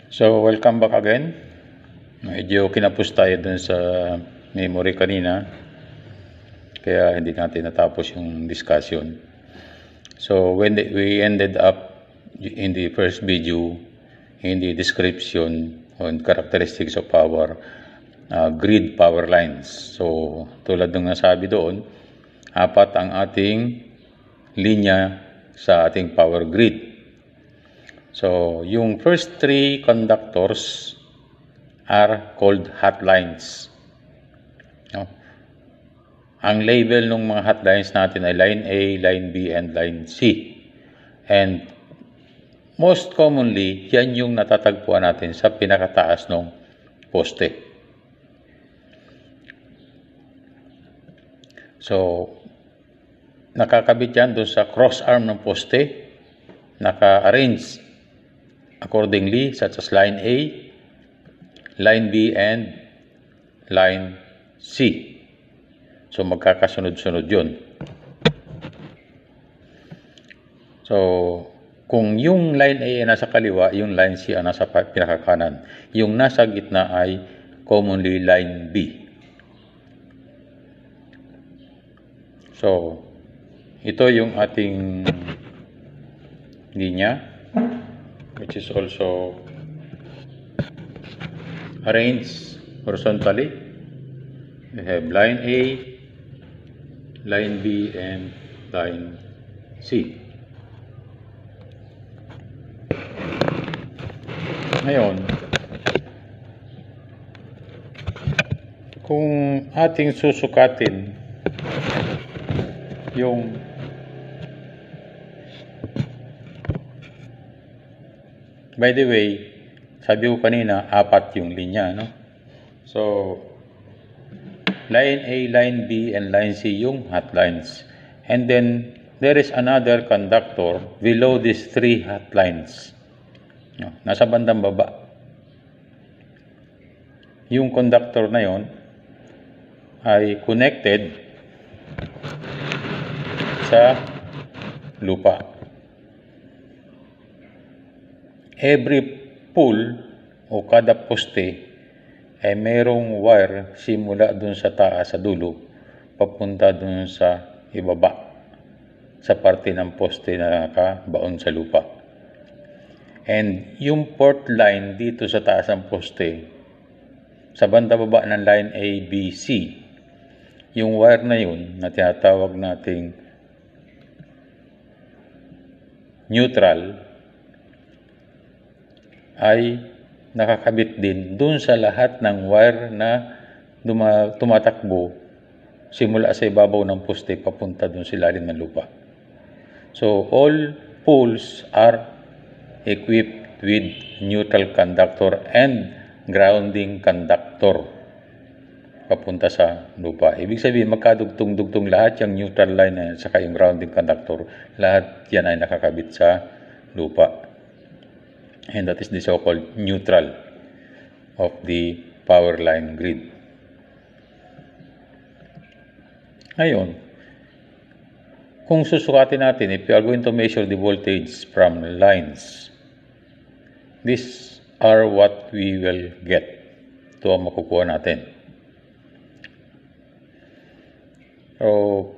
So, welcome back again. Medyo kinapos tayo dun sa memory kanina. Kaya hindi natin natapos yung discussion. So, when we ended up in the first video, in the description on characteristics of our grid power lines. So, tulad ng nasabi doon, 4 ang ating linya sa ating power grid. So, yung first 3 conductors are called hot lines. No? Ang label ng mga hot lines natin ay line A, line B, and line C. And most commonly, yan yung natatagpuan natin sa pinakataas ng poste. So, nakakabit yan doon sa cross arm ng poste, naka-arrange accordingly, such as line A, line B, and line C. So, magkakasunod-sunod yun. So, kung yung line A ay nasa kaliwa, yung line C ay nasa pinakakanan. Yung nasa gitna ay commonly line B. So, ito yung ating linya, which is also arranged horizontally. We have line A, line B, and line C. Ngayon, kung ating susukatin yung by the way, sabi ko kanina, 4 yung linya, no? So, line A, line B, and line C yung hot lines. And then, there is another conductor below these 3 hot lines. No? Nasa bandang baba. Yung conductor na yon ay connected sa lupa. Every pole o kada poste ay mayroong wire simula dun sa taas sa dulo papunta dun sa ibaba sa parte ng poste na nakabaon sa lupa. And yung port line dito sa taas ng poste, sa banda baba ng line A, B, C, yung wire na yun na tinatawag nating neutral ay nakakabit din dun sa lahat ng wire na tumatakbo simula sa ibabaw ng poste papunta dun sa ilalim ng lupa. So, all poles are equipped with neutral conductor and grounding conductor papunta sa lupa. Ibig sabihin, magkadugtong-dugtong lahat yung neutral line na saka yung grounding conductor. Lahat yan ay nakakabit sa lupa. And that is the so-called neutral of the power line grid. Ngayon, kung susukatin natin, if you are going to measure the voltage from lines, these are what we will get. Ito ang makukuha natin. So,